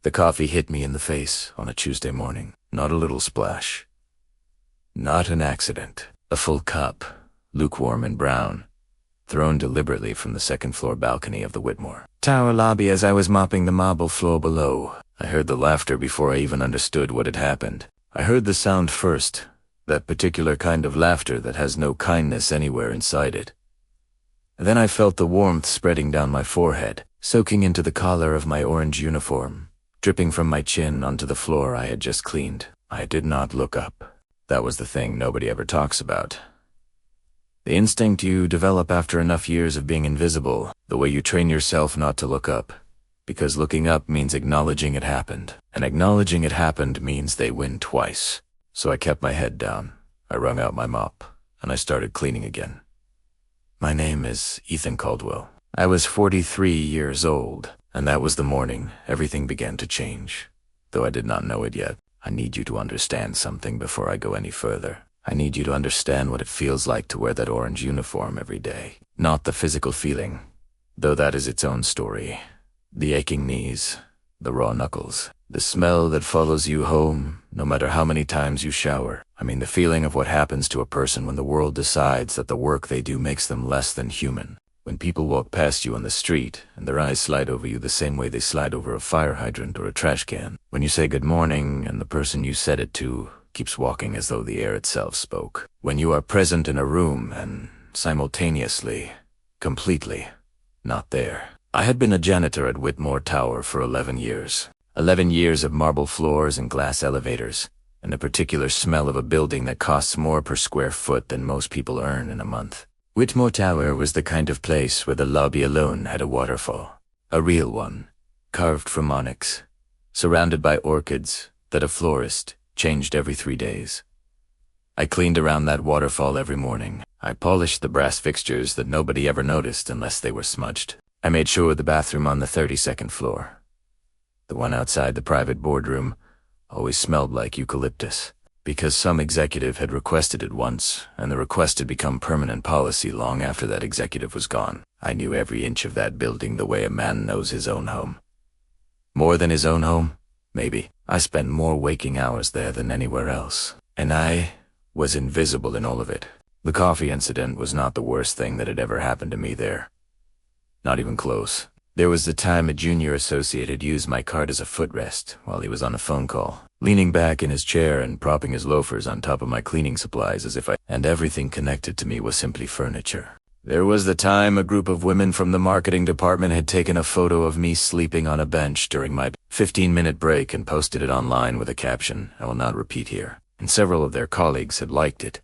The coffee hit me in the face on a Tuesday morning. Not a little splash. Not an accident. A full cup, lukewarm and brown, thrown deliberately from the second-floor balcony of the Whitmore Tower lobby. As I was mopping the marble floor below, I heard the laughter before I even understood what had happened. I heard the sound first, that particular kind of laughter that has no kindness anywhere inside it. Then I felt the warmth spreading down my forehead, soaking into the collar of my orange uniform, dripping from my chin onto the floor I had just cleaned. I did not look up. That was the thing nobody ever talks about. The instinct you develop after enough years of being invisible, the way you train yourself not to look up. Because looking up means acknowledging it happened, and acknowledging it happened means they win twice. So I kept my head down, I wrung out my mop, and I started cleaning again. My name is Ethan Caldwell. I was 43 years old, and that was the morning everything began to change. Though I did not know it yet. I need you to understand something before I go any further. I need you to understand what it feels like to wear that orange uniform every day. Not the physical feeling, though that is its own story. The aching knees, the raw knuckles, the smell that follows you home, no matter how many times you shower. I mean the feeling of what happens to a person when the world decides that the work they do makes them less than human. When people walk past you on the street, and their eyes slide over you the same way they slide over a fire hydrant or a trash can. When you say good morning, and the person you said it to keeps walking as though the air itself spoke. When you are present in a room, and simultaneously, completely, not there. I had been a janitor at Whitmore Tower for 11 years. 11 years of marble floors and glass elevators, and a particular smell of a building that costs more per square foot than most people earn in a month. Whitmore Tower was the kind of place where the lobby alone had a waterfall. A real one, carved from onyx, surrounded by orchids that a florist changed every 3 days. I cleaned around that waterfall every morning. I polished the brass fixtures that nobody ever noticed unless they were smudged. I made sure the bathroom on the 32nd floor, the one outside the private boardroom, always smelled like eucalyptus. Because some executive had requested it once, and the request had become permanent policy long after that executive was gone. I knew every inch of that building the way a man knows his own home. More than his own home? Maybe. I spent more waking hours there than anywhere else. And I was invisible in all of it. The coffee incident was not the worst thing that had ever happened to me there. Not even close. There was the time a junior associate had used my cart as a footrest while he was on a phone call, leaning back in his chair and propping his loafers on top of my cleaning supplies as if and everything connected to me was simply furniture. There was the time a group of women from the marketing department had taken a photo of me sleeping on a bench during my 15-minute break and posted it online with a caption I will not repeat here. And several of their colleagues had liked it,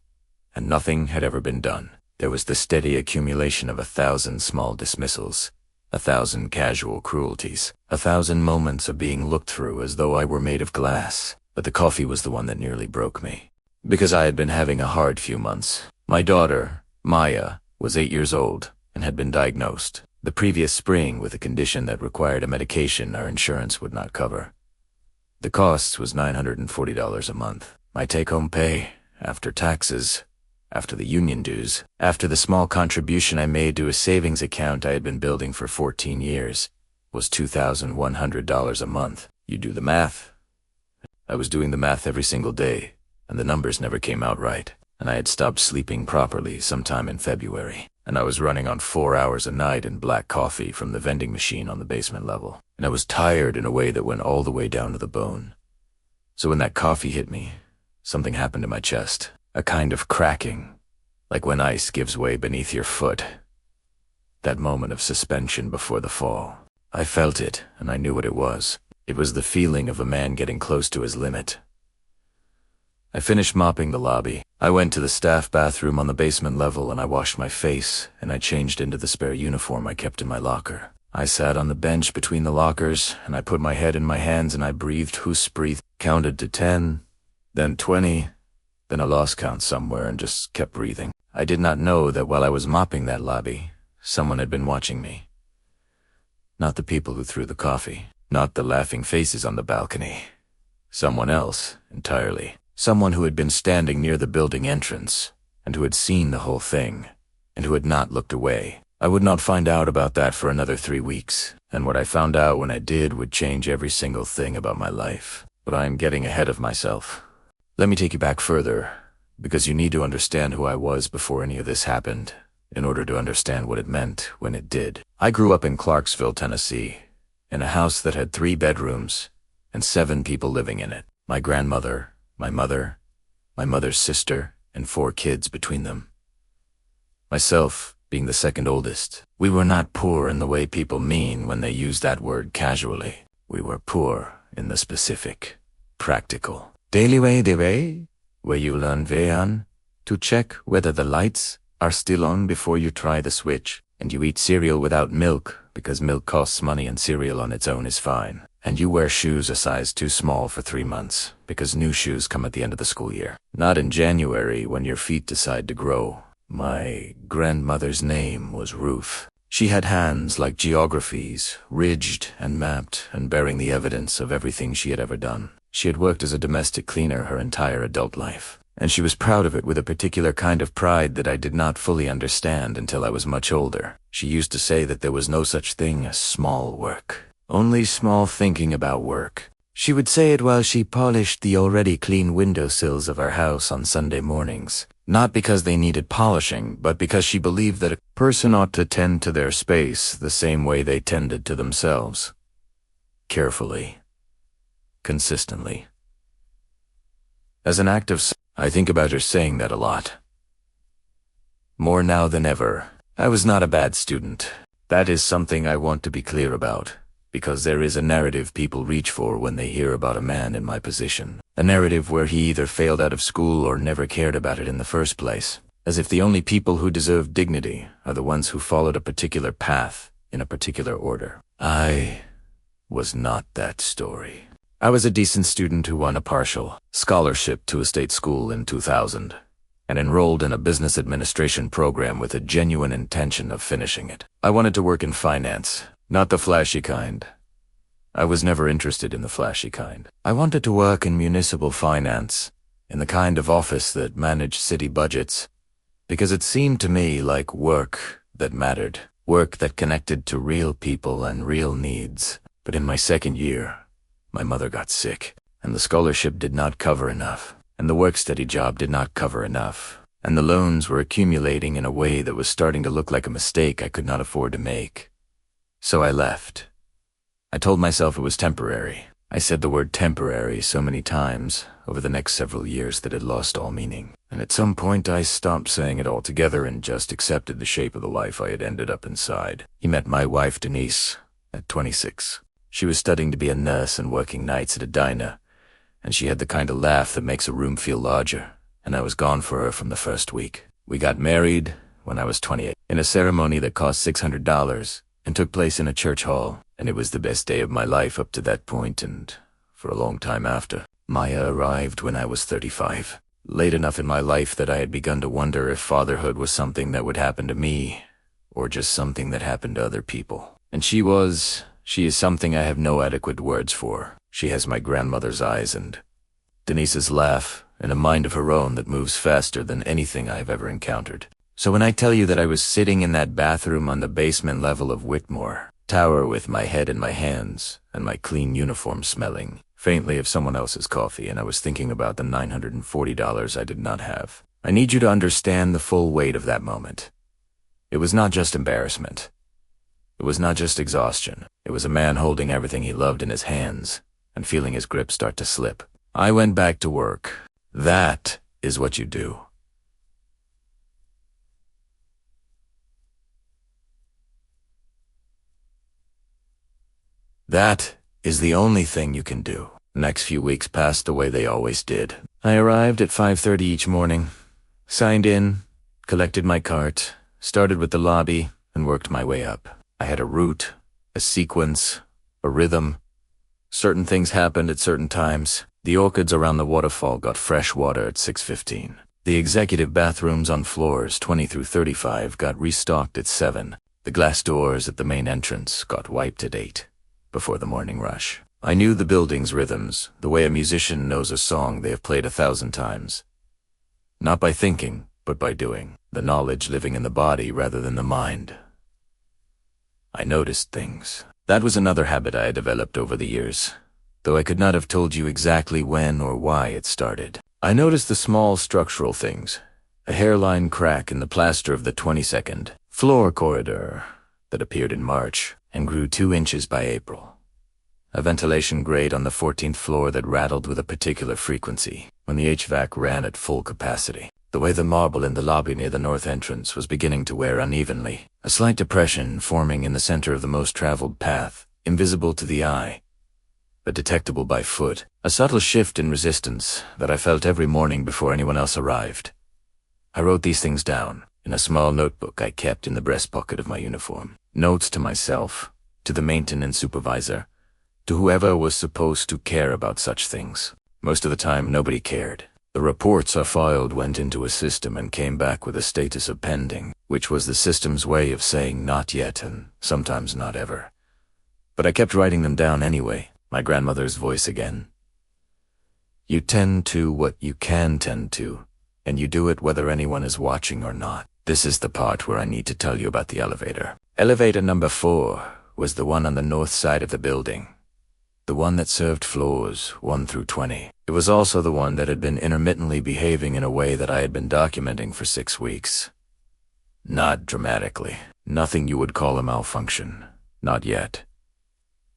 and nothing had ever been done. There was the steady accumulation of 1,000 small dismissals, 1,000 casual cruelties, 1,000 moments of being looked through as though I were made of glass. But the coffee was the one that nearly broke me. Because I had been having a hard few months. My daughter, Maya, was 8 years old and had been diagnosed the previous spring with a condition that required a medication our insurance would not cover. The cost was $940 a month. My take-home pay, after taxes, after the union dues, after the small contribution I made to a savings account I had been building for 14 years, was $2,100 a month. You do the math. I was doing the math every single day, and the numbers never came out right. And I had stopped sleeping properly sometime in February, and I was running on 4 hours a night in black coffee from the vending machine on the basement level. And I was tired in a way that went all the way down to the bone. So when that coffee hit me, something happened to my chest. A kind of cracking, like when ice gives way beneath your foot. That moment of suspension before the fall. I felt it, and I knew what it was. It was the feeling of a man getting close to his limit. I finished mopping the lobby. I went to the staff bathroom on the basement level and I washed my face, and I changed into the spare uniform I kept in my locker. I sat on the bench between the lockers, and I put my head in my hands and I breathed breathe, counted to 10, then 20, then I lost count somewhere and just kept breathing. I did not know that while I was mopping that lobby, someone had been watching me. Not the people who threw the coffee, not the laughing faces on the balcony. Someone else, entirely. Someone who had been standing near the building entrance, and who had seen the whole thing, and who had not looked away. I would not find out about that for another 3 weeks. And what I found out when I did would change every single thing about my life. But I am getting ahead of myself. Let me take you back further, because you need to understand who I was before any of this happened, in order to understand what it meant when it did. I grew up in Clarksville, Tennessee, in a house that had 3 bedrooms and 7 people living in it. My grandmother, my mother, my mother's sister, and 4 kids between them. Myself being the second oldest. We were not poor in the way people mean when they use that word casually. We were poor in the specific, practical. Daily way, where you learn veyan to check whether the lights are still on before you try the switch, and you eat cereal without milk because milk costs money and cereal on its own is fine. And you wear shoes a size too small for 3 months because new shoes come at the end of the school year. Not in January when your feet decide to grow. My grandmother's name was Ruth. She had hands like geographies, ridged and mapped and bearing the evidence of everything she had ever done. She had worked as a domestic cleaner her entire adult life, and she was proud of it with a particular kind of pride that I did not fully understand until I was much older. She used to say that there was no such thing as small work, only small thinking about work. She would say it while she polished the already clean windowsills of our house on Sunday mornings. Not because they needed polishing, but because she believed that a person ought to tend to their space the same way they tended to themselves. Carefully. Consistently. As an act of I think about her saying that a lot. More now than ever. I was not a bad student. That is something I want to be clear about, because there is a narrative people reach for when they hear about a man in my position. A narrative where he either failed out of school or never cared about it in the first place, as if the only people who deserve dignity are the ones who followed a particular path in a particular order. I was not that story. I was a decent student who won a partial scholarship to a state school in 2000 and enrolled in a business administration program with a genuine intention of finishing it. I wanted to work in finance, not the flashy kind. I was never interested in the flashy kind. I wanted to work in municipal finance, in the kind of office that managed city budgets, because it seemed to me like work that mattered, work that connected to real people and real needs. But in my second year, my mother got sick, and the scholarship did not cover enough, and the work-study job did not cover enough, and the loans were accumulating in a way that was starting to look like a mistake I could not afford to make. So I left. I told myself it was temporary. I said the word temporary so many times over the next several years that it lost all meaning. And at some point I stopped saying it altogether and just accepted the shape of the life I had ended up inside. He met my wife, Denise, at 26. She was studying to be a nurse and working nights at a diner, and she had the kind of laugh that makes a room feel larger, and I was gone for her from the first week. We got married when I was 28, in a ceremony that cost $600 and took place in a church hall, and it was the best day of my life up to that point and for a long time after. Maya arrived when I was 35, late enough in my life that I had begun to wonder if fatherhood was something that would happen to me, or just something that happened to other people. And she is something I have no adequate words for. She has my grandmother's eyes and Denise's laugh and a mind of her own that moves faster than anything I have ever encountered. So when I tell you that I was sitting in that bathroom on the basement level of Whitmore Tower with my head in my hands and my clean uniform smelling faintly of someone else's coffee, and I was thinking about the $940 I did not have, I need you to understand the full weight of that moment. It was not just embarrassment. It was not just exhaustion. It was a man holding everything he loved in his hands and feeling his grip start to slip. I went back to work. That is what you do. That is the only thing you can do. The next few weeks passed the way they always did. I arrived at 5:30 each morning, signed in, collected my cart, started with the lobby, and worked my way up. I had a route, a sequence, a rhythm. Certain things happened at certain times. The orchids around the waterfall got fresh water at 6:15. The executive bathrooms on floors 20 through 35 got restocked at 7. The glass doors at the main entrance got wiped at 8, before the morning rush. I knew the building's rhythms, the way a musician knows a song they have played 1,000 times. Not by thinking, but by doing. The knowledge living in the body rather than the mind. I noticed things. That was another habit I had developed over the years, though I could not have told you exactly when or why it started. I noticed the small structural things, a hairline crack in the plaster of the 22nd floor corridor that appeared in March and grew 2 inches by April. A ventilation grate on the 14th floor that rattled with a particular frequency when the HVAC ran at full capacity. The way the marble in the lobby near the north entrance was beginning to wear unevenly, a slight depression forming in the center of the most traveled path, invisible to the eye, but detectable by foot, a subtle shift in resistance that I felt every morning before anyone else arrived. I wrote these things down in a small notebook I kept in the breast pocket of my uniform. Notes to myself, to the maintenance supervisor, to whoever was supposed to care about such things. Most of the time, nobody cared. The reports I filed went into a system and came back with a status of pending, which was the system's way of saying not yet and sometimes not ever. But I kept writing them down anyway, my grandmother's voice again. You tend to what you can tend to, and you do it whether anyone is watching or not. This is the part where I need to tell you about the elevator. Elevator number 4 was the one on the north side of the building. The one that served floors 1 through 20. It was also the one that had been intermittently behaving in a way that I had been documenting for 6 weeks. Not dramatically. Nothing you would call a malfunction. Not yet.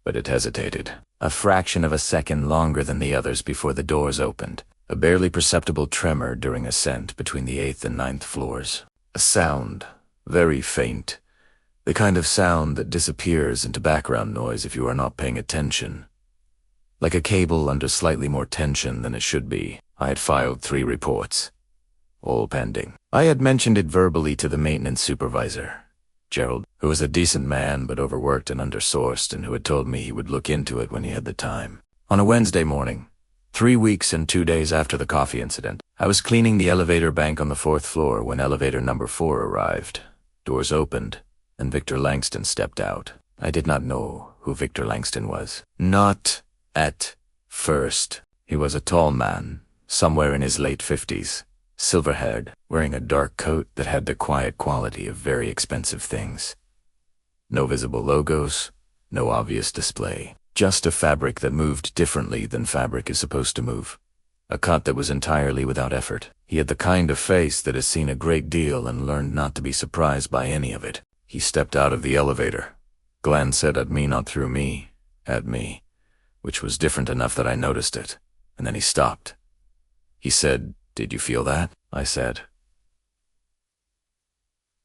But it hesitated. A fraction of a second longer than the others before the doors opened. A barely perceptible tremor during ascent between the 8th and 9th floors. A sound, very faint. The kind of sound that disappears into background noise if you are not paying attention. Like a cable under slightly more tension than it should be. I had filed 3 reports, all pending. I had mentioned it verbally to the maintenance supervisor, Gerald, who was a decent man but overworked and undersourced, and who had told me he would look into it when he had the time. On a Wednesday morning, 3 weeks and 2 days after the coffee incident, I was cleaning the elevator bank on the 4th floor when elevator number 4 arrived. Doors opened, and Victor Langston stepped out. I did not know who Victor Langston was. Not at first. He was a tall man, somewhere in his late 50s, silver-haired, wearing a dark coat that had the quiet quality of very expensive things. No visible logos, no obvious display. Just a fabric that moved differently than fabric is supposed to move. A cut that was entirely without effort. He had the kind of face that has seen a great deal and learned not to be surprised by any of it. He stepped out of the elevator, glanced at me, not through me, at me, which was different enough that I noticed it, and then he stopped. He said, "Did you feel that?" I said.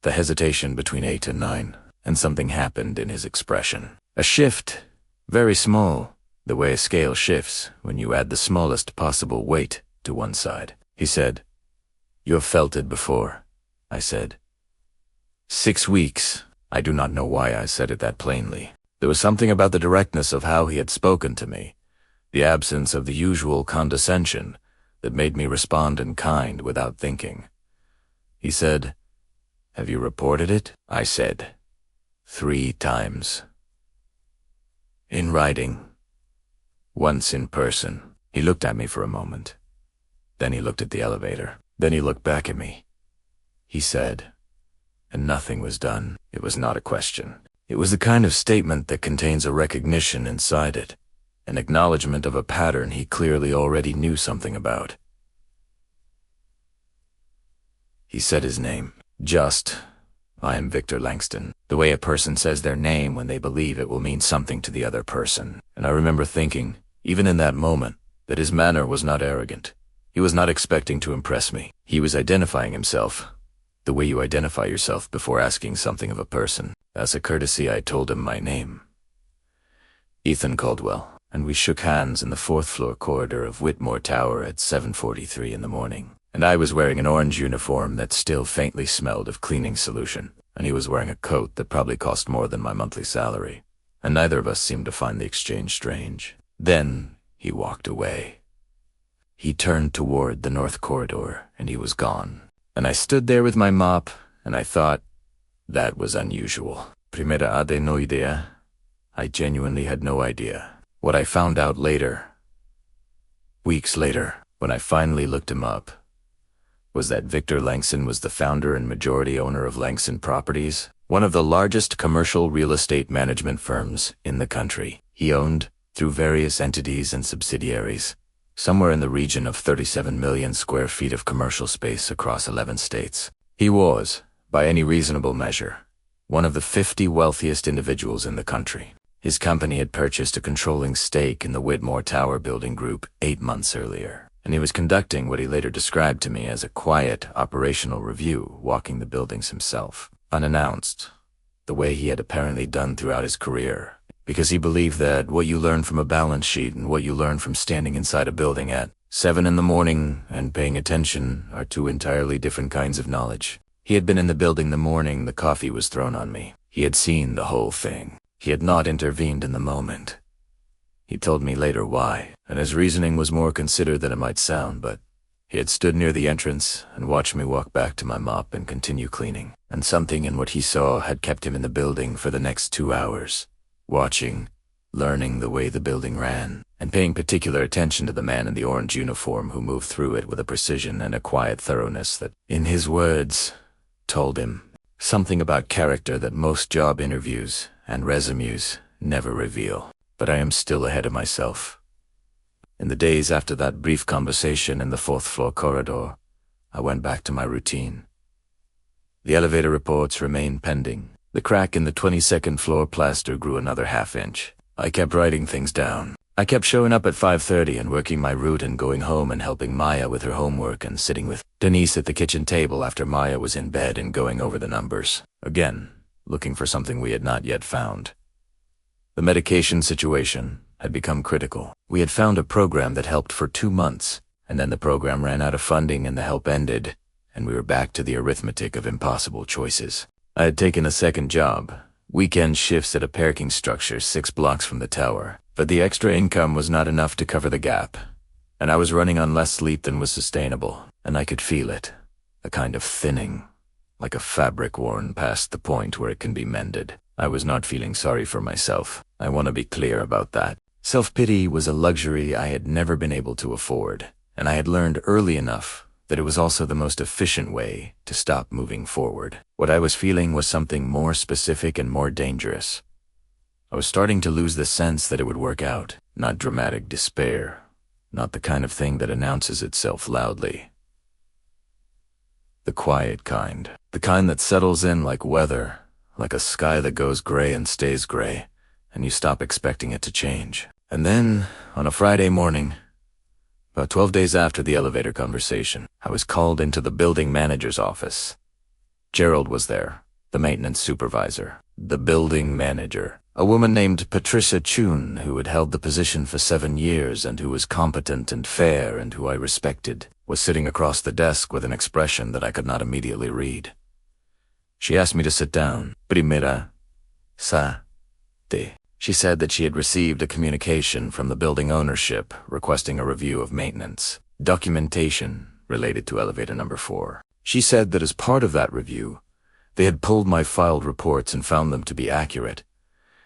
The hesitation between 8 and 9, and something happened in his expression. A shift, very small, the way a scale shifts when you add the smallest possible weight to one side. He said, "You have felt it before," I said. 6 weeks. I do not know why I said it that plainly. There was something about the directness of how he had spoken to me, the absence of the usual condescension, that made me respond in kind without thinking. He said, "Have you reported it?" I said, 3 times. In writing. Once in person. He looked at me for a moment. Then he looked at the elevator. Then he looked back at me. He said, and nothing was done. It was not a question. It was the kind of statement that contains a recognition inside it, an acknowledgement of a pattern he clearly already knew something about. He said his name. Just, "I am Victor Langston," the way a person says their name when they believe it will mean something to the other person. And I remember thinking, even in that moment, that his manner was not arrogant. He was not expecting to impress me. He was identifying himself, the way you identify yourself before asking something of a person. As a courtesy, I told him my name. Ethan Caldwell, and we shook hands in the 4th floor corridor of Whitmore Tower at 7:43 in the morning. And I was wearing an orange uniform that still faintly smelled of cleaning solution, and he was wearing a coat that probably cost more than my monthly salary, and neither of us seemed to find the exchange strange. Then he walked away. He turned toward the north corridor, and he was gone. And I stood there with my mop, and I thought, that was unusual. Primera ade no idea. I genuinely had no idea. What I found out later, weeks later, when I finally looked him up, was that Victor Langston was the founder and majority owner of Langston Properties, one of the largest commercial real estate management firms in the country. He owned, through various entities and subsidiaries, somewhere in the region of 37 million square feet of commercial space across 11 states. He was, by any reasonable measure, one of the 50 wealthiest individuals in the country. His company had purchased a controlling stake in the Whitmore Tower building group 8 months earlier, and he was conducting what he later described to me as a quiet operational review, walking the buildings himself, unannounced, the way he had apparently done throughout his career, because he believed that what you learn from a balance sheet and what you learn from standing inside a building at 7 in the morning and paying attention are two entirely different kinds of knowledge. He had been in the building the morning the coffee was thrown on me. He had seen the whole thing. He had not intervened in the moment. He told me later why, and his reasoning was more considered than it might sound, but he had stood near the entrance and watched me walk back to my mop and continue cleaning, and something in what he saw had kept him in the building for the next 2 hours, watching, learning the way the building ran, and paying particular attention to the man in the orange uniform who moved through it with a precision and a quiet thoroughness that, in his words, told him something about character that most job interviews and resumes never reveal. But I am still ahead of myself. In the days after that brief conversation in the 4th floor corridor, I went back to my routine. The elevator reports remained pending. The crack in the 22nd floor plaster grew another half-inch. I kept writing things down. I kept showing up at 5:30 and working my route and going home and helping Maya with her homework and sitting with Denise at the kitchen table after Maya was in bed and going over the numbers. Again, looking for something we had not yet found. The medication situation had become critical. We had found a program that helped for 2 months, and then the program ran out of funding and the help ended, and we were back to the arithmetic of impossible choices. I had taken a second job, weekend shifts at a parking structure 6 blocks from the tower, but the extra income was not enough to cover the gap, and I was running on less sleep than was sustainable, and I could feel it, a kind of thinning, like a fabric worn past the point where it can be mended. I was not feeling sorry for myself. I want to be clear about that. Self-pity was a luxury I had never been able to afford, and I had learned early enough that it was also the most efficient way to stop moving forward. What I was feeling was something more specific and more dangerous. I was starting to lose the sense that it would work out, not dramatic despair, not the kind of thing that announces itself loudly. The quiet kind, the kind that settles in like weather, like a sky that goes gray and stays gray, and you stop expecting it to change. And then, on a Friday morning, about 12 days after the elevator conversation, I was called into the building manager's office. Gerald was there, the maintenance supervisor, the building manager, a woman named Patricia Chun who had held the position for 7 years and who was competent and fair and who I respected, was sitting across the desk with an expression that I could not immediately read. She asked me to sit down. Primera, sa, te. She said that she had received a communication from the building ownership requesting a review of maintenance, documentation related to elevator number 4. She said that as part of that review, they had pulled my filed reports and found them to be accurate,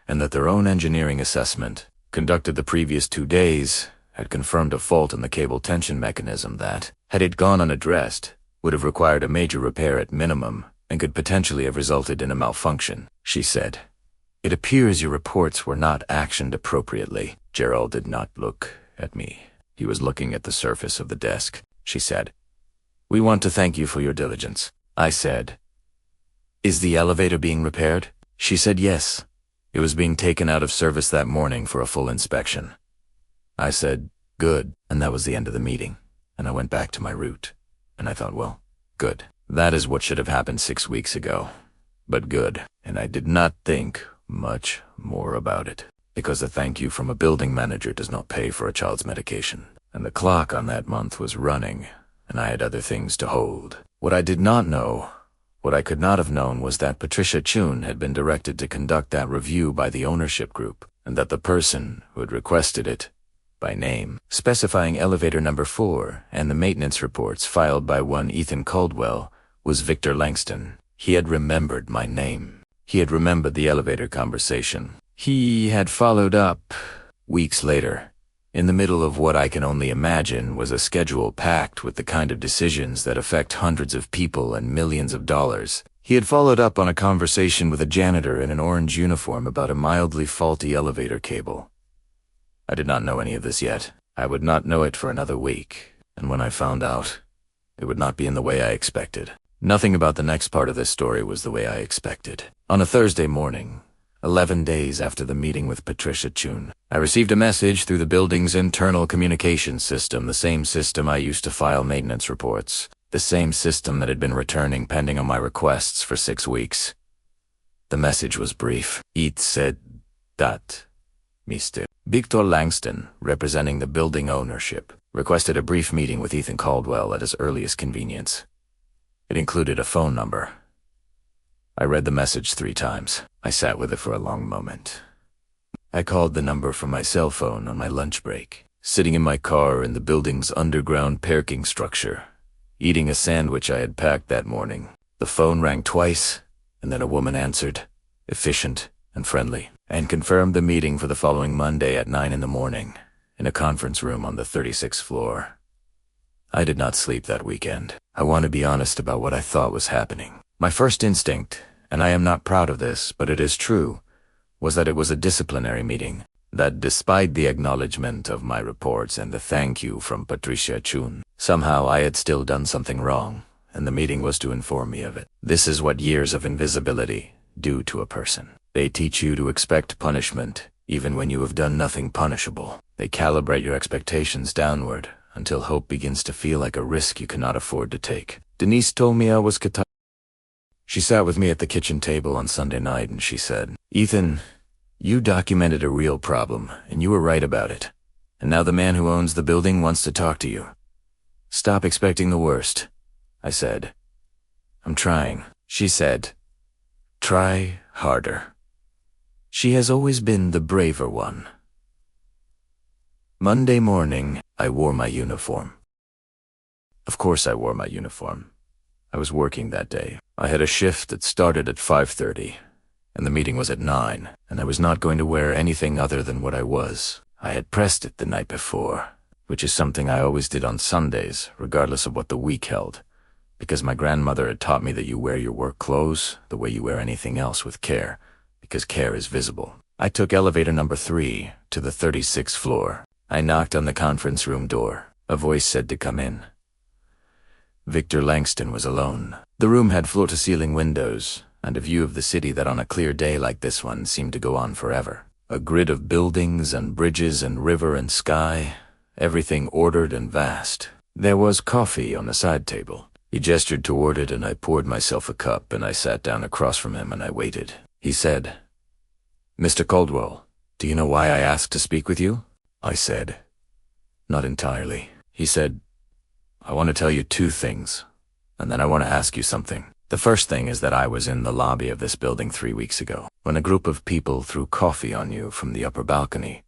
and that their own engineering assessment, conducted the previous 2 days, had confirmed a fault in the cable tension mechanism that, had it gone unaddressed, would have required a major repair at minimum and could potentially have resulted in a malfunction. She said, "It appears your reports were not actioned appropriately." Gerald did not look at me. He was looking at the surface of the desk. She said, "We want to thank you for your diligence." I said, "Is the elevator being repaired?" She said yes. It was being taken out of service that morning for a full inspection. I said, "Good," and that was the end of the meeting, and I went back to my route. And I thought, well, good. That is what should have happened 6 weeks ago. But good. And I did not think much more about it, because a thank you from a building manager does not pay for a child's medication. And the clock on that month was running, and I had other things to hold. What I did not know, what I could not have known, was that Patricia Chun had been directed to conduct that review by the ownership group, and that the person who had requested it, by name, specifying elevator number 4 and the maintenance reports filed by one Ethan Caldwell, was Victor Langston. He had remembered my name. He had remembered the elevator conversation. He had followed up weeks later, in the middle of what I can only imagine was a schedule packed with the kind of decisions that affect hundreds of people and millions of dollars. He had followed up on a conversation with a janitor in an orange uniform about a mildly faulty elevator cable. I did not know any of this yet. I would not know it for another week, and when I found out, it would not be in the way I expected. Nothing about the next part of this story was the way I expected. On a Thursday morning, 11 days after the meeting with Patricia Chun, I received a message through the building's internal communications system, the same system I used to file maintenance reports, the same system that had been returning pending on my requests for 6 weeks. The message was brief. It said that Mr. Victor Langston, representing the building ownership, requested a brief meeting with Ethan Caldwell at his earliest convenience. It included a phone number. I read the message 3 times. I sat with it for a long moment. I called the number from my cell phone on my lunch break, sitting in my car in the building's underground parking structure, eating a sandwich I had packed that morning. The phone rang twice, and then a woman answered, efficient and friendly, and confirmed the meeting for the following Monday at 9 in the morning, in a conference room on the 36th floor. I did not sleep that weekend. I want to be honest about what I thought was happening. My first instinct, and I am not proud of this, but it is true, was that it was a disciplinary meeting, that despite the acknowledgement of my reports and the thank you from Patricia Chun, somehow I had still done something wrong, and the meeting was to inform me of it. This is what years of invisibility do to a person. They teach you to expect punishment, even when you have done nothing punishable. They calibrate your expectations downward, until hope begins to feel like a risk you cannot afford to take. Denise told me I was She sat with me at the kitchen table on Sunday night and she said, Ethan, you documented a real problem, and you were right about it. And now the man who owns the building wants to talk to you. Stop expecting the worst. I said, I'm trying. She said, try harder. She has always been the braver one. Monday morning, I wore my uniform. Of course I wore my uniform. I was working that day. I had a shift that started at 5:30, and the meeting was at 9, and I was not going to wear anything other than what I was. I had pressed it the night before, which is something I always did on Sundays, regardless of what the week held, because my grandmother had taught me that you wear your work clothes the way you wear anything else with care, because care is visible. I took elevator number 3 to the 36th floor. I knocked on the conference room door. A voice said to come in. Victor Langston was alone. The room had floor-to-ceiling windows, and a view of the city that on a clear day like this one seemed to go on forever. A grid of buildings and bridges and river and sky, everything ordered and vast. There was coffee on the side table. He gestured toward it and I poured myself a cup and I sat down across from him and I waited. He said, Mr. Caldwell, do you know why I asked to speak with you? I said, not entirely. He said, I want to tell you 2 things, and then I want to ask you something. The first thing is that I was in the lobby of this building 3 weeks ago, when a group of people threw coffee on you from the upper balcony.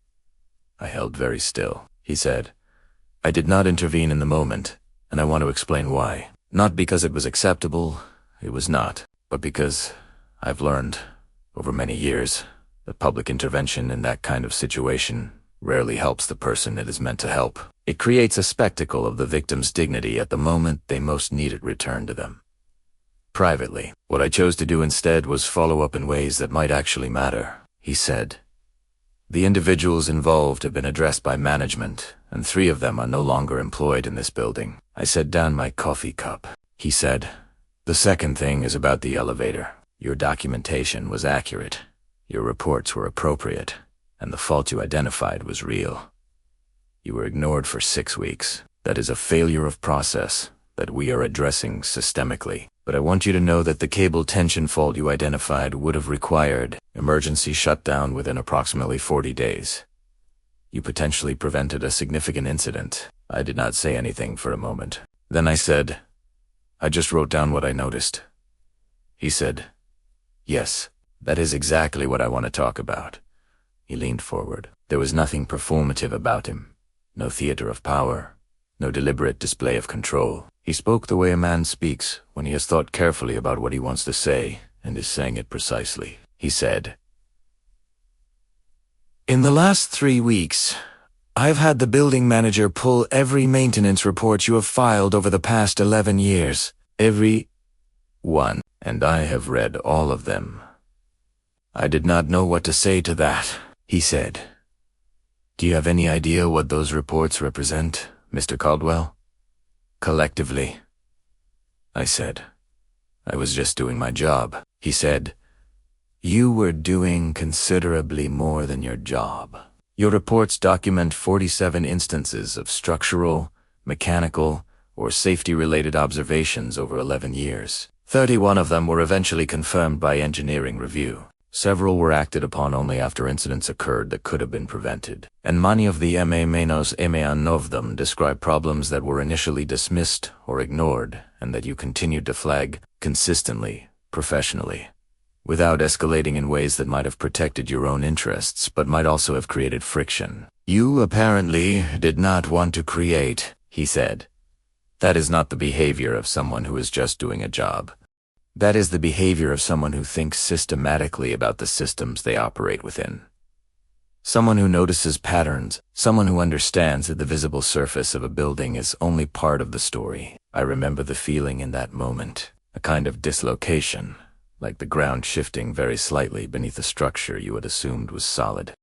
I held very still. He said, I did not intervene in the moment, and I want to explain why. Not because it was acceptable, it was not, but because I've learned, over many years, that public intervention in that kind of situation rarely helps the person it is meant to help. It creates a spectacle of the victim's dignity at the moment they most need it returned to them. Privately, what I chose to do instead was follow up in ways that might actually matter. He said, the individuals involved have been addressed by management, and 3 of them are no longer employed in this building. I set down my coffee cup. He said, the second thing is about the elevator. Your documentation was accurate. Your reports were appropriate. And the fault you identified was real. You were ignored for 6 weeks. That is a failure of process that we are addressing systemically. But I want you to know that the cable tension fault you identified would have required emergency shutdown within approximately 40 days. You potentially prevented a significant incident. I did not say anything for a moment. Then I said, I just wrote down what I noticed. He said, yes, that is exactly what I want to talk about. He leaned forward. There was nothing performative about him. No theater of power. No deliberate display of control. He spoke the way a man speaks when he has thought carefully about what he wants to say and is saying it precisely. He said, in the last 3 weeks, I've had the building manager pull every maintenance report you have filed over the past 11 years. Every one. and I have read all of them." "I did not know what to say to that," he said. "Do you have any idea what those reports represent, Mr. Caldwell?" "Collectively," I said. "I was just doing my job." He said, "You were doing considerably more than your job. Your reports document 47 instances of structural, mechanical, or safety-related observations over 11 years. 31 of them were eventually confirmed by engineering review. Several were acted upon only after incidents occurred that could have been prevented. And many of the of them describe problems that were initially dismissed or ignored and that you continued to flag consistently, professionally, without escalating in ways that might have protected your own interests but might also have created friction. You apparently did not want to create," he said. "That is not the behavior of someone who is just doing a job. That is the behavior of someone who thinks systematically about the systems they operate within. Someone who notices patterns, someone who understands that the visible surface of a building is only part of the story." I remember the feeling in that moment, a kind of dislocation, like the ground shifting very slightly beneath a structure you had assumed was solid.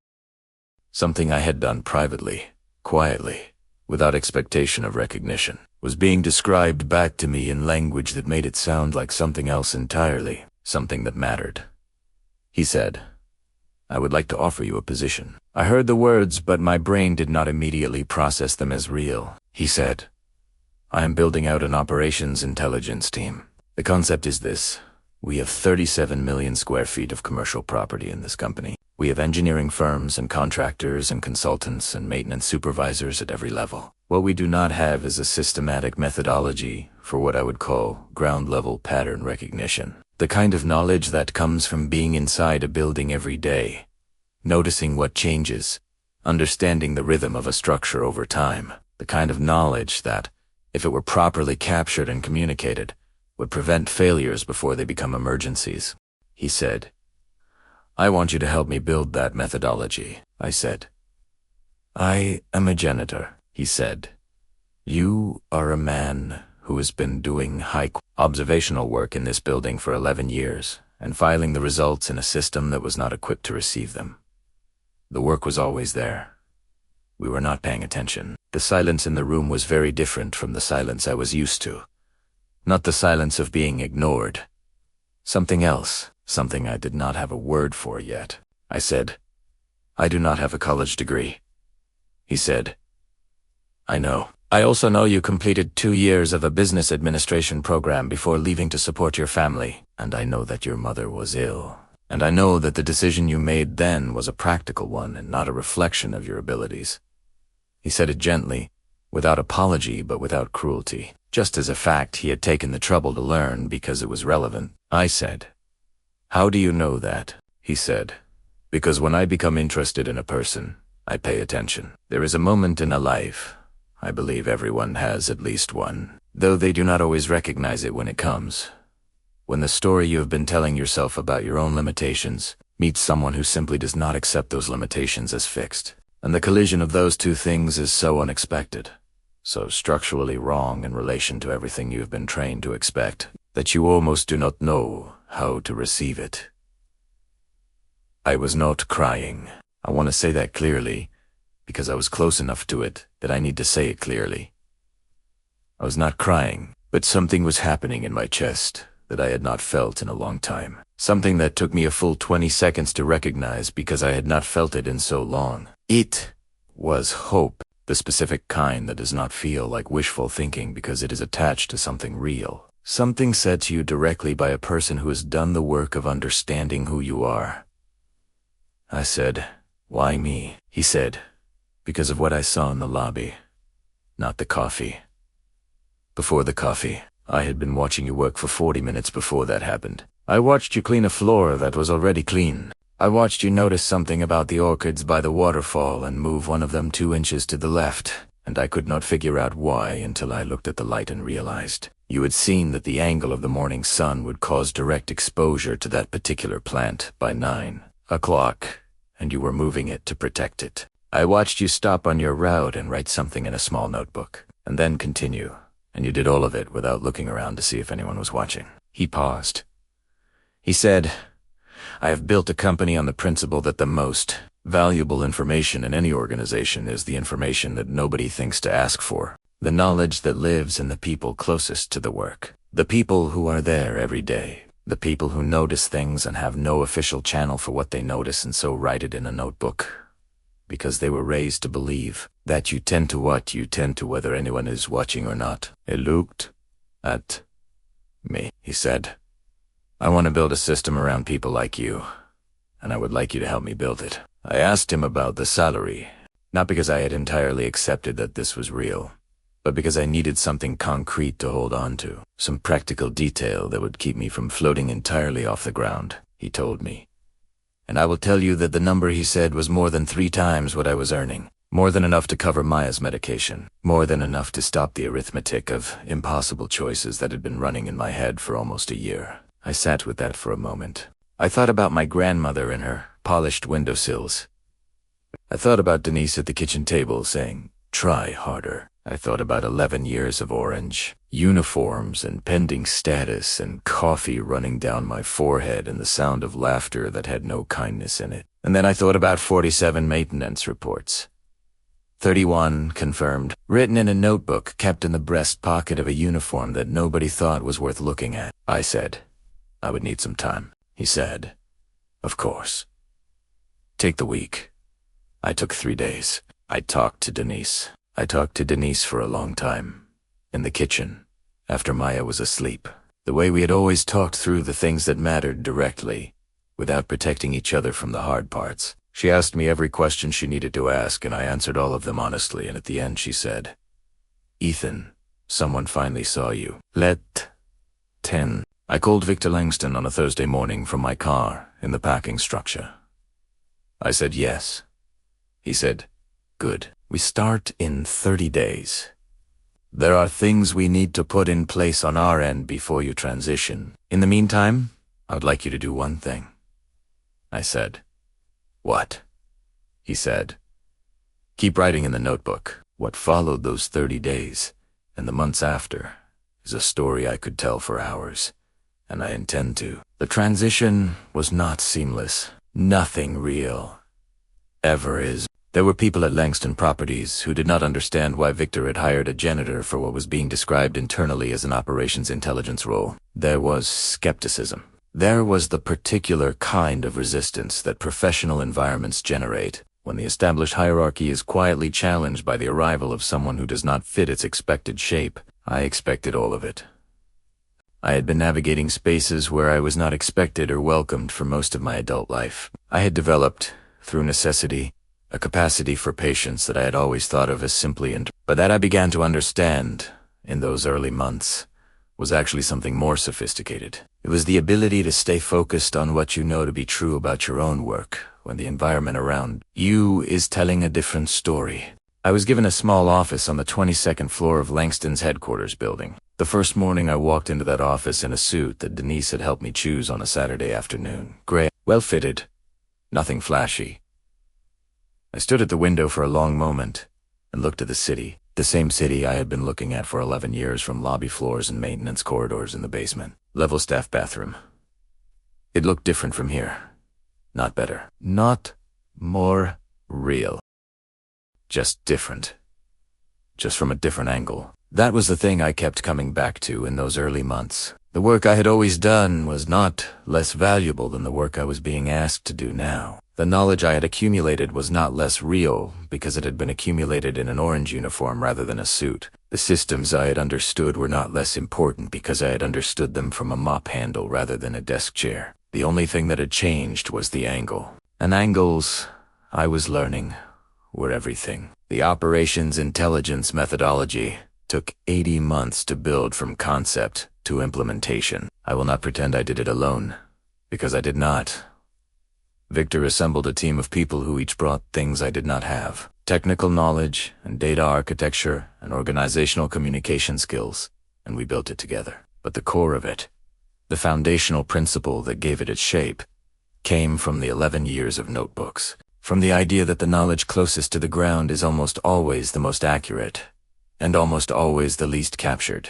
Something I had done privately, quietly, without expectation of recognition, was being described back to me in language that made it sound like something else entirely, something that mattered. He said, "I would like to offer you a position." I heard the words, but my brain did not immediately process them as real. He said, "I am building out an operations intelligence team. The concept is this. We have 37 million square feet of commercial property in this company. We have engineering firms and contractors and consultants and maintenance supervisors at every level. What we do not have is a systematic methodology for what I would call ground-level pattern recognition. The kind of knowledge that comes from being inside a building every day, noticing what changes, understanding the rhythm of a structure over time. The kind of knowledge that, if it were properly captured and communicated, would prevent failures before they become emergencies." He said, "I want you to help me build that methodology," I said. "I am a janitor," he said. "You are a man who has been doing high observational work in this building for 11 years and filing the results in a system that was not equipped to receive them. The work was always there. We were not paying attention. The silence in the room was very different from the silence I was used to. Not the silence of being ignored. Something else, something I did not have a word for yet. I said, "I do not have a college degree." He said, "I know. I also know you completed 2 years of a business administration program before leaving to support your family, and I know that your mother was ill. And I know that the decision you made then was a practical one and not a reflection of your abilities." He said it gently, without apology but without cruelty, just as a fact he had taken the trouble to learn because it was relevant. I said, "How do you know that?" He said, "Because when I become interested in a person, I pay attention. There is a moment in a life, I believe everyone has at least one, though they do not always recognize it when it comes, when the story you have been telling yourself about your own limitations meets someone who simply does not accept those limitations as fixed. And the collision of those two things is so unexpected, so structurally wrong in relation to everything you have been trained to expect, that you almost do not know how to receive it." I was not crying. I want to say that clearly, because I was close enough to it that I need to say it clearly. I was not crying, but something was happening in my chest that I had not felt in a long time. Something that took me a full 20 seconds to recognize because I had not felt it in so long. It was hope, the specific kind that does not feel like wishful thinking because it is attached to something real. Something said to you directly by a person who has done the work of understanding who you are. I said, "Why me?" He said, "Because of what I saw in the lobby, not the coffee." Before the coffee, I had been watching you work for 40 minutes before that happened. I watched you clean a floor that was already clean. I watched you notice something about the orchids by the waterfall and move one of them 2 inches to the left, and I could not figure out why until I looked at the light and realized you had seen that the angle of the morning sun would cause direct exposure to that particular plant by 9 o'clock, and you were moving it to protect it. I watched you stop on your route and write something in a small notebook, and then continue, and you did all of it without looking around to see if anyone was watching. He paused. He said, "I have built a company on the principle that the most valuable information in any organization is the information that nobody thinks to ask for. The knowledge that lives in the people closest to the work. The people who are there every day. The people who notice things and have no official channel for what they notice and so write it in a notebook. Because they were raised to believe that you tend to what you tend to whether anyone is watching or not." He looked at me. He said, "I want to build a system around people like you, and I would like you to help me build it." I asked him about the salary, not because I had entirely accepted that this was real, but because I needed something concrete to hold on to, some practical detail that would keep me from floating entirely off the ground, he told me. And I will tell you that the number he said was more than 3 times what I was earning, more than enough to cover Maya's medication, more than enough to stop the arithmetic of impossible choices that had been running in my head for almost a year. I sat with that for a moment. I thought about my grandmother and her polished windowsills. I thought about Denise at the kitchen table saying, "Try harder." I thought about 11 years of Orange, uniforms and pending status and coffee running down my forehead and the sound of laughter that had no kindness in it. And then I thought about 47 maintenance reports. 31 confirmed, written in a notebook kept in the breast pocket of a uniform that nobody thought was worth looking at. I said, "I would need some time." He said, "Of course. Take the week." I took 3 days. I talked to Denise. I talked to Denise for a long time. In the kitchen, after Maya was asleep. The way we had always talked through the things that mattered directly, without protecting each other from the hard parts. She asked me every question she needed to ask, and I answered all of them honestly, and at the end she said, "Ethan, someone finally saw you. Let 10. I called Victor Langston on a Thursday morning from my car in the packing structure. I said yes. He said, "Good. We start in 30 days. There are things we need to put in place on our end before you transition. In the meantime, I would like you to do one thing." I said, "What?" He said, "Keep writing in the notebook. What followed those 30 days and the months after is a story I could tell for hours, and I intend to." The transition was not seamless. Nothing real ever is. There were people at Langston Properties who did not understand why Victor had hired a janitor for what was being described internally as an operations intelligence role. There was skepticism. There was the particular kind of resistance that professional environments generate when the established hierarchy is quietly challenged by the arrival of someone who does not fit its expected shape. I expected all of it. I had been navigating spaces where I was not expected or welcomed for most of my adult life. I had developed, through necessity, a capacity for patience that I had always thought of as simply but that I began to understand, in those early months, was actually something more sophisticated. It was the ability to stay focused on what you know to be true about your own work when the environment around you is telling a different story. I was given a small office on the 22nd floor of Langston's headquarters building. The first morning I walked into that office in a suit that Denise had helped me choose on a Saturday afternoon. Gray, well-fitted, nothing flashy. I stood at the window for a long moment and looked at the city, the same city I had been looking at for 11 years from lobby floors and maintenance corridors in the basement. Level staff bathroom. It looked different from here. Not better. Not more real. Just different. Just from a different angle. That was the thing I kept coming back to in those early months. The work I had always done was not less valuable than the work I was being asked to do now. The knowledge I had accumulated was not less real because it had been accumulated in an orange uniform rather than a suit. The systems I had understood were not less important because I had understood them from a mop handle rather than a desk chair. The only thing that had changed was the angle. And angles, I was learning, were everything. The operations intelligence methodology took 80 months to build from concept to implementation. I will not pretend I did it alone, because I did not. Victor assembled a team of people who each brought things I did not have. Technical knowledge and data architecture and organizational communication skills, and we built it together. But the core of it, the foundational principle that gave it its shape, came from the 11 years of notebooks. From the idea that the knowledge closest to the ground is almost always the most accurate, and almost always the least captured.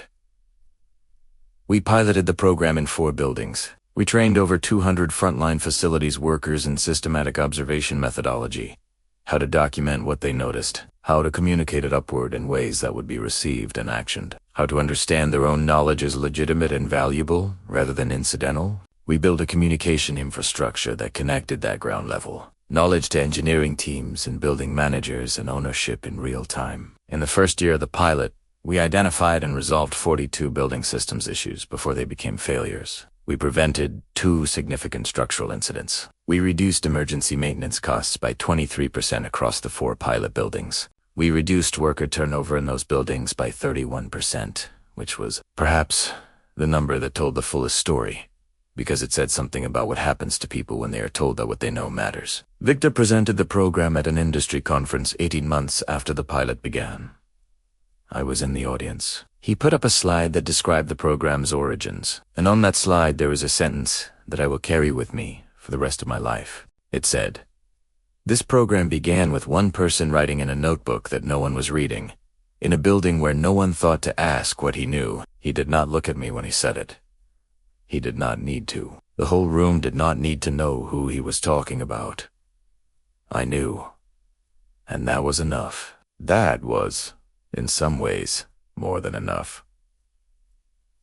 We piloted the program in 4 buildings. We trained over 200 frontline facilities workers in systematic observation methodology, how to document what they noticed, how to communicate it upward in ways that would be received and actioned, how to understand their own knowledge as legitimate and valuable rather than incidental. We built a communication infrastructure that connected that ground level knowledge to engineering teams and building managers and ownership in real time. In the first year of the pilot, we identified and resolved 42 building systems issues before they became failures. We prevented 2 significant structural incidents. We reduced emergency maintenance costs by 23% across the 4 pilot buildings. We reduced worker turnover in those buildings by 31%, which was perhaps the number that told the fullest story, because it said something about what happens to people when they are told that what they know matters. Victor presented the program at an industry conference 18 months after the pilot began. I was in the audience. He put up a slide that described the program's origins, and on that slide there was a sentence that I will carry with me for the rest of my life. It said, "This program began with one person writing in a notebook that no one was reading, in a building where no one thought to ask what he knew." He did not look at me when he said it. He did not need to. The whole room did not need to know who he was talking about. I knew. And that was enough. That was, in some ways, more than enough.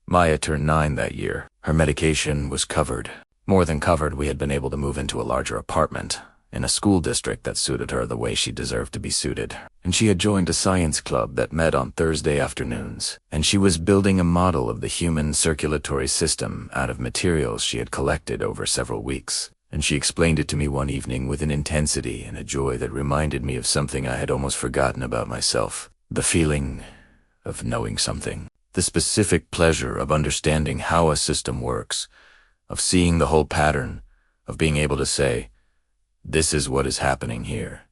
Maya turned 9 that year. Her medication was covered. More than covered, we had been able to move into a larger apartment, in a school district that suited her the way she deserved to be suited. And she had joined a science club that met on Thursday afternoons, and she was building a model of the human circulatory system out of materials she had collected over several weeks. And she explained it to me one evening with an intensity and a joy that reminded me of something I had almost forgotten about myself. The feeling of knowing something. The specific pleasure of understanding how a system works, of seeing the whole pattern, of being able to say, "This is what is happening here,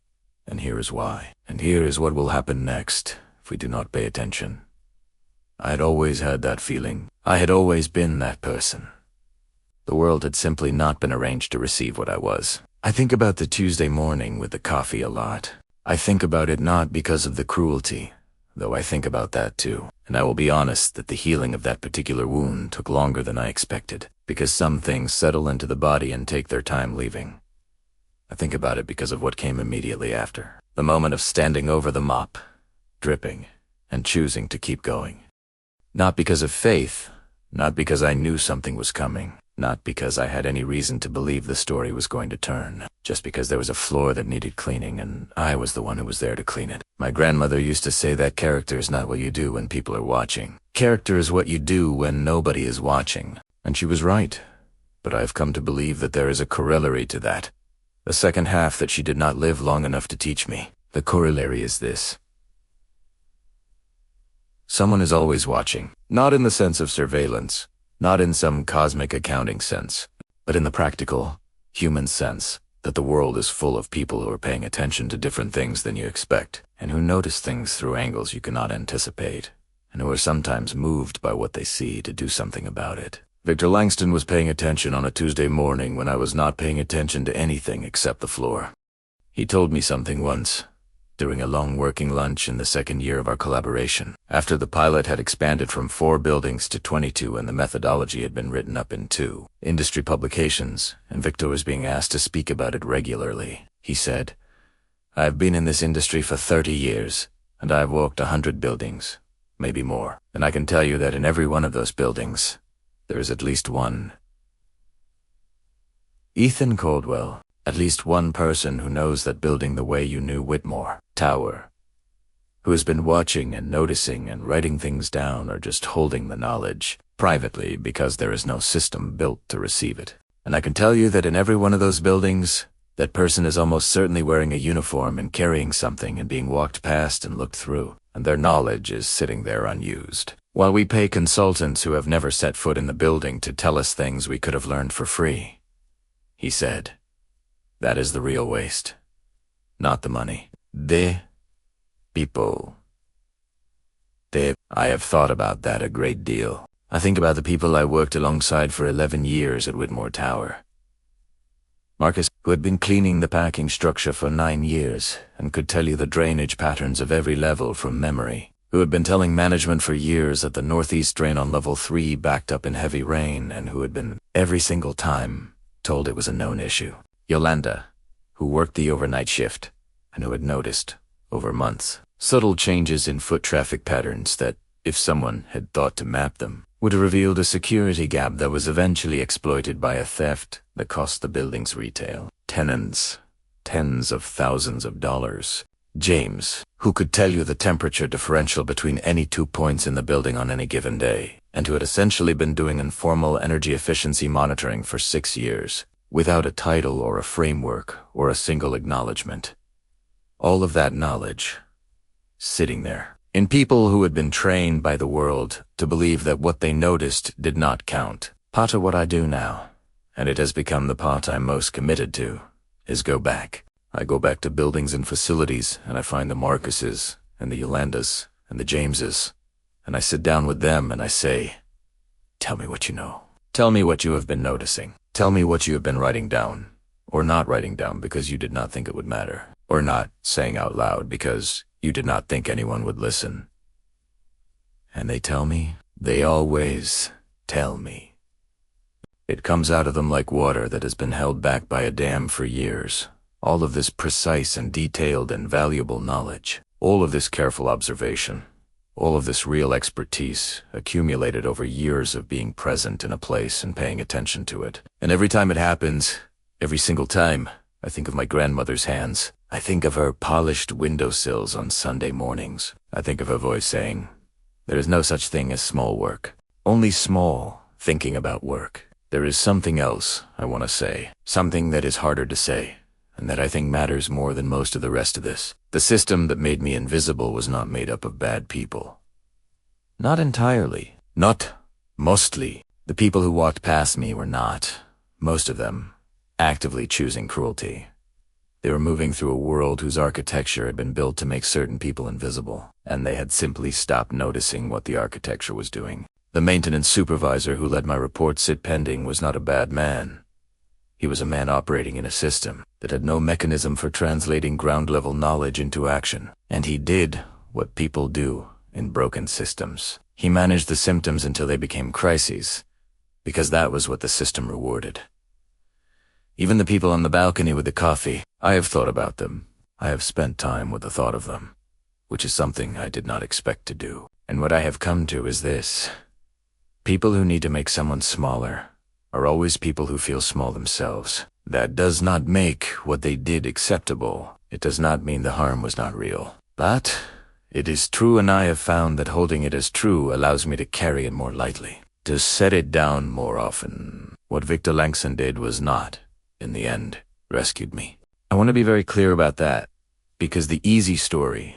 and here is why, and here is what will happen next if we do not pay attention." I had always had that feeling. I had always been that person. The world had simply not been arranged to receive what I was. I think about the Tuesday morning with the coffee a lot. I think about it not because of the cruelty, though I think about that too. And I will be honest that the healing of that particular wound took longer than I expected, because some things settle into the body and take their time leaving. I think about it because of what came immediately after. The moment of standing over the mop, dripping, and choosing to keep going. Not because of faith, not because I knew something was coming, not because I had any reason to believe the story was going to turn, just because there was a floor that needed cleaning and I was the one who was there to clean it. My grandmother used to say that character is not what you do when people are watching. Character is what you do when nobody is watching. And she was right. But I have come to believe that there is a corollary to that. The second half that she did not live long enough to teach me. The corollary is this. Someone is always watching, not in the sense of surveillance, not in some cosmic accounting sense, but in the practical, human sense that the world is full of people who are paying attention to different things than you expect, and who notice things through angles you cannot anticipate, and who are sometimes moved by what they see to do something about it. Victor Langston was paying attention on a Tuesday morning when I was not paying attention to anything except the floor. He told me something once, during a long working lunch in the second year of our collaboration, after the pilot had expanded from 4 buildings to 22 and the methodology had been written up in 2 industry publications, and Victor was being asked to speak about it regularly. He said, "I have been in this industry for 30 years, and I have walked 100 buildings, maybe more, and I can tell you that in every one of those buildings, there is at least one Ethan Caldwell. At least one person who knows that building the way you knew Whitmore Tower, who has been watching and noticing and writing things down or just holding the knowledge privately because there is no system built to receive it. And I can tell you that in every one of those buildings, that person is almost certainly wearing a uniform and carrying something and being walked past and looked through, and their knowledge is sitting there unused. While we pay consultants who have never set foot in the building to tell us things we could have learned for free," he said. That is the real waste. Not the money. The people. I have thought about that a great deal. I think about the people I worked alongside for 11 years at Whitmore Tower. Marcus, who had been cleaning the packing structure for 9 years and could tell you the drainage patterns of every level from memory, who had been telling management for years that the northeast drain on level 3 backed up in heavy rain and who had been, every single time, told it was a known issue. Yolanda, who worked the overnight shift and who had noticed, over months, subtle changes in foot traffic patterns that, if someone had thought to map them, would have revealed a security gap that was eventually exploited by a theft that cost the building's retail tenants tens of thousands of dollars. James, who could tell you the temperature differential between any 2 points in the building on any given day, and who had essentially been doing informal energy efficiency monitoring for 6 years, without a title or a framework or a single acknowledgement. All of that knowledge, sitting there, in people who had been trained by the world to believe that what they noticed did not count. Part of what I do now, and it has become the part I'm most committed to, is go back. I go back to buildings and facilities, and I find the Marcuses, and the Yolandas, and the Jameses, and I sit down with them and I say, tell me what you know. Tell me what you have been noticing. Tell me what you have been writing down, or not writing down because you did not think it would matter, or not saying out loud because you did not think anyone would listen. And they tell me, they always tell me. It comes out of them like water that has been held back by a dam for years. All of this precise and detailed and valuable knowledge, all of this careful observation, all of this real expertise accumulated over years of being present in a place and paying attention to it. And every time it happens, every single time, I think of my grandmother's hands. I think of her polished windowsills on Sunday mornings. I think of her voice saying, there is no such thing as small work. Only small thinking about work. There is something else I want to say, something that is harder to say, and that I think matters more than most of the rest of this. The system that made me invisible was not made up of bad people. Not entirely. Not mostly. The people who walked past me were not, most of them, actively choosing cruelty. They were moving through a world whose architecture had been built to make certain people invisible, and they had simply stopped noticing what the architecture was doing. The maintenance supervisor who let my report sit pending was not a bad man. He was a man operating in a system that had no mechanism for translating ground-level knowledge into action, and he did what people do in broken systems. He managed the symptoms until they became crises, because that was what the system rewarded. Even the people on the balcony with the coffee, I have thought about them. I have spent time with the thought of them, which is something I did not expect to do. And what I have come to is this. People who need to make someone smaller are always people who feel small themselves. That does not make what they did acceptable. It does not mean the harm was not real. But it is true, and I have found that holding it as true allows me to carry it more lightly, to set it down more often. What Victor Langston did was not, in the end, rescued me. I want to be very clear about that, because the easy story,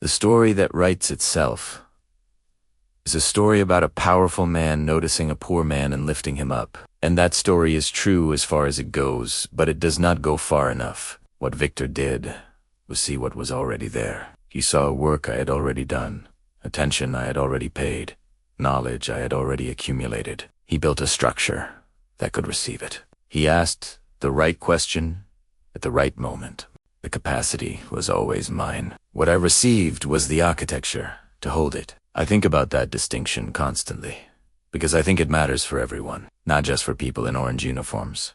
the story that writes itself, is a story about a powerful man noticing a poor man and lifting him up. And that story is true as far as it goes, but it does not go far enough. What Victor did was see what was already there. He saw work I had already done, attention I had already paid, knowledge I had already accumulated. He built a structure that could receive it. He asked the right question at the right moment. The capacity was always mine. What I received was the architecture to hold it. I think about that distinction constantly, because I think it matters for everyone, not just for people in orange uniforms,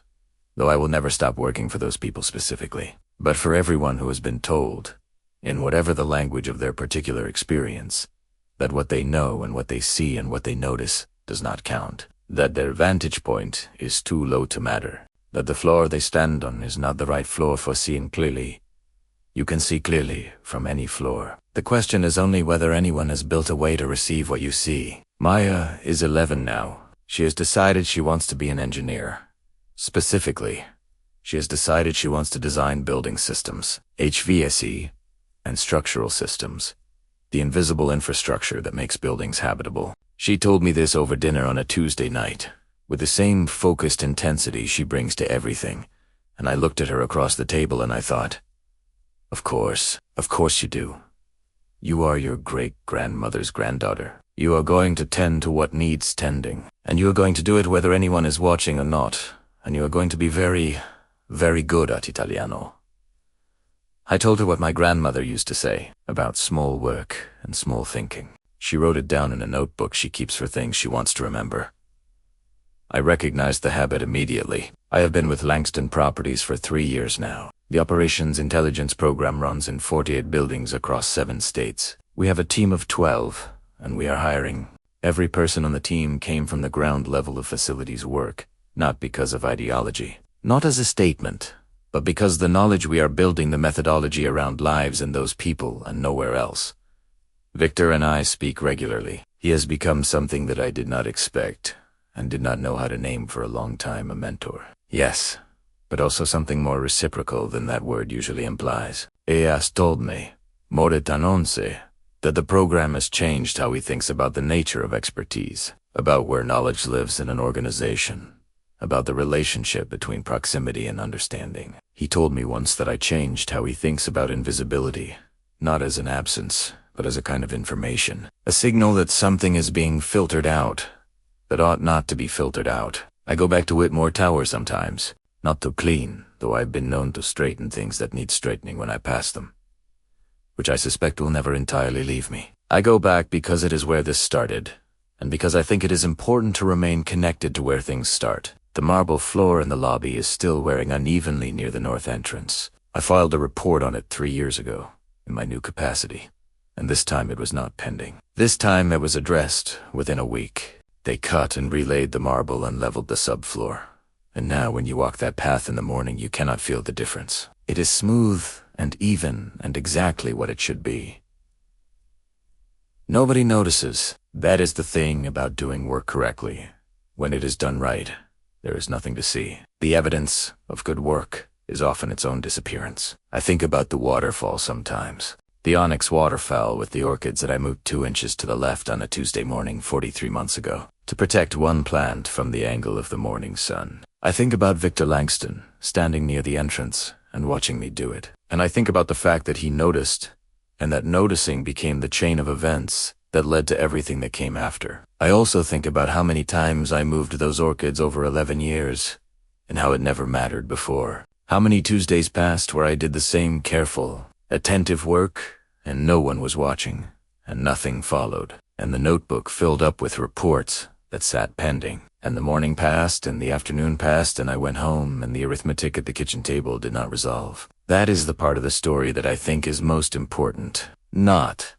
though I will never stop working for those people specifically, but for everyone who has been told, in whatever the language of their particular experience, that what they know and what they see and what they notice does not count, that their vantage point is too low to matter, that the floor they stand on is not the right floor for seeing clearly. You can see clearly from any floor. The question is only whether anyone has built a way to receive what you see. Maya is 11 now. She has decided she wants to be an engineer. Specifically, she has decided she wants to design building systems, HVAC, and structural systems, the invisible infrastructure that makes buildings habitable. She told me this over dinner on a Tuesday night, with the same focused intensity she brings to everything, and I looked at her across the table and I thought, of course you do. You are your great-grandmother's granddaughter. You are going to tend to what needs tending, and you are going to do it whether anyone is watching or not, and you are going to be very, very good at Italiano. I told her what my grandmother used to say about small work and small thinking. She wrote it down in a notebook she keeps for things she wants to remember. I recognized the habit immediately. I have been with Langston Properties for 3 years now. The Operations Intelligence Program runs in 48 buildings across 7 states. We have a team of 12, and we are hiring. Every person on the team came from the ground level of facilities work, not because of ideology, not as a statement, but because the knowledge we are building the methodology around lives and those people and nowhere else. Victor and I speak regularly. He has become something that I did not expect and did not know how to name for a long time, a mentor. Yes, but also something more reciprocal than that word usually implies. He has told me, Moretanonse, that the program has changed how he thinks about the nature of expertise, about where knowledge lives in an organization, about the relationship between proximity and understanding. He told me once that I changed how he thinks about invisibility, not as an absence, but as a kind of information, a signal that something is being filtered out that ought not to be filtered out. I go back to Whitmore Tower sometimes, not to clean, though I've been known to straighten things that need straightening when I pass them, which I suspect will never entirely leave me. I go back because it is where this started, and because I think it is important to remain connected to where things start. The marble floor in the lobby is still wearing unevenly near the north entrance. I filed a report on it 3 years ago, in my new capacity, and this time it was not pending. This time it was addressed within a week. They cut and relaid the marble and leveled the subfloor. And now when you walk that path in the morning, you cannot feel the difference. It is smooth and even and exactly what it should be. Nobody notices. That is the thing about doing work correctly. When it is done right, there is nothing to see. The evidence of good work is often its own disappearance. I think about the waterfall sometimes. The onyx waterfowl with the orchids that I moved 2 inches to the left on a Tuesday morning 43 months ago, to protect one plant from the angle of the morning sun. I think about Victor Langston, standing near the entrance and watching me do it. And I think about the fact that he noticed, and that noticing became the chain of events that led to everything that came after. I also think about how many times I moved those orchids over 11 years, and how it never mattered before. How many Tuesdays passed where I did the same careful, attentive work, and no one was watching, and nothing followed, and the notebook filled up with reports that sat pending. And the morning passed, and the afternoon passed, and I went home, and the arithmetic at the kitchen table did not resolve. That is the part of the story that I think is most important. Not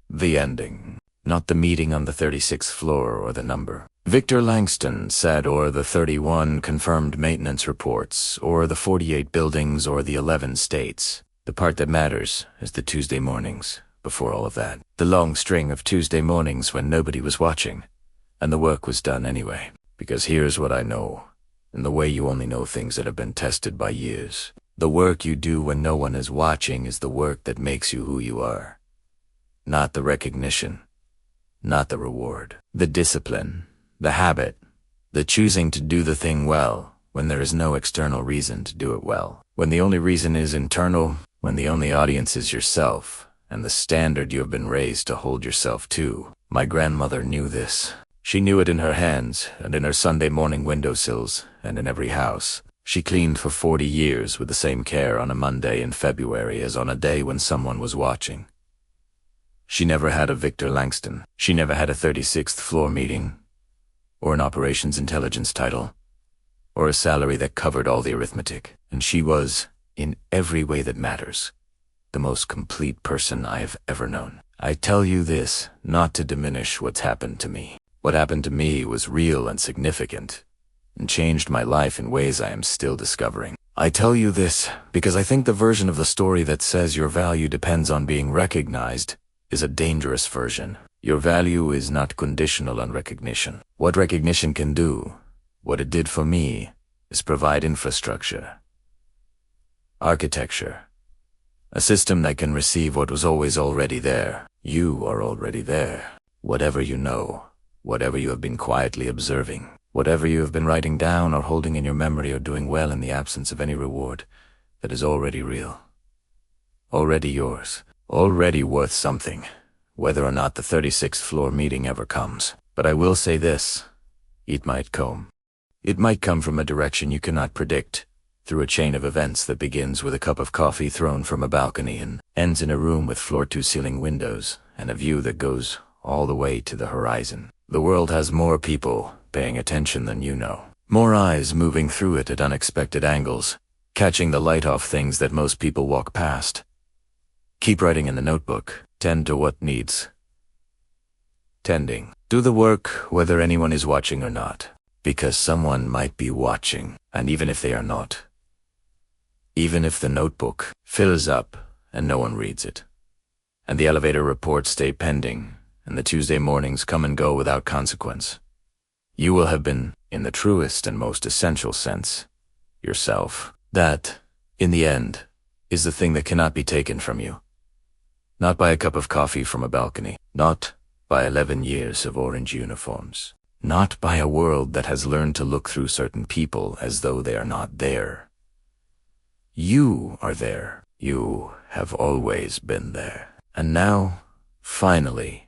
the ending. Not the meeting on the 36th floor or the number. Victor Langston sat or the 31 confirmed maintenance reports, or the 48 buildings, or the 11 states. The part that matters is the Tuesday mornings, before all of that. The long string of Tuesday mornings when nobody was watching, and the work was done anyway. Because here's what I know, in the way you only know things that have been tested by years. The work you do when no one is watching is the work that makes you who you are. Not the recognition, not the reward. The discipline, the habit, the choosing to do the thing well when there is no external reason to do it well. When the only reason is internal, when the only audience is yourself, and the standard you have been raised to hold yourself to. My grandmother knew this. She knew it in her hands, and in her Sunday morning windowsills, and in every house. She cleaned for 40 years with the same care on a Monday in February as on a day when someone was watching. She never had a Victor Langston. She never had a 36th floor meeting, or an operations intelligence title, or a salary that covered all the arithmetic. And she was, in every way that matters, the most complete person I have ever known. I tell you this not to diminish what's happened to me. What happened to me was real and significant, and changed my life in ways I am still discovering. I tell you this because I think the version of the story that says your value depends on being recognized is a dangerous version. Your value is not conditional on recognition. What recognition can do, what it did for me, is provide infrastructure, architecture, a system that can receive what was always already there. You are already there. Whatever you know, whatever you have been quietly observing, whatever you have been writing down or holding in your memory or doing well in the absence of any reward, that is already real, already yours, already worth something, whether or not the 36th floor meeting ever comes. But I will say this, it might come. It might come from a direction you cannot predict, through a chain of events that begins with a cup of coffee thrown from a balcony and ends in a room with floor-to-ceiling windows and a view that goes all the way to the horizon. The world has more people paying attention than you know. More eyes moving through it at unexpected angles, catching the light off things that most people walk past. Keep writing in the notebook. Tend to what needs tending. Do the work whether anyone is watching or not, because someone might be watching, and even if they are not, even if the notebook fills up and no one reads it, and the elevator reports stay pending, and the Tuesday mornings come and go without consequence, you will have been, in the truest and most essential sense, yourself. That, in the end, is the thing that cannot be taken from you. Not by a cup of coffee from a balcony, not by 11 years of orange uniforms, not by a world that has learned to look through certain people as though they are not there. You are there. You have always been there. And now, finally,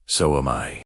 so am I.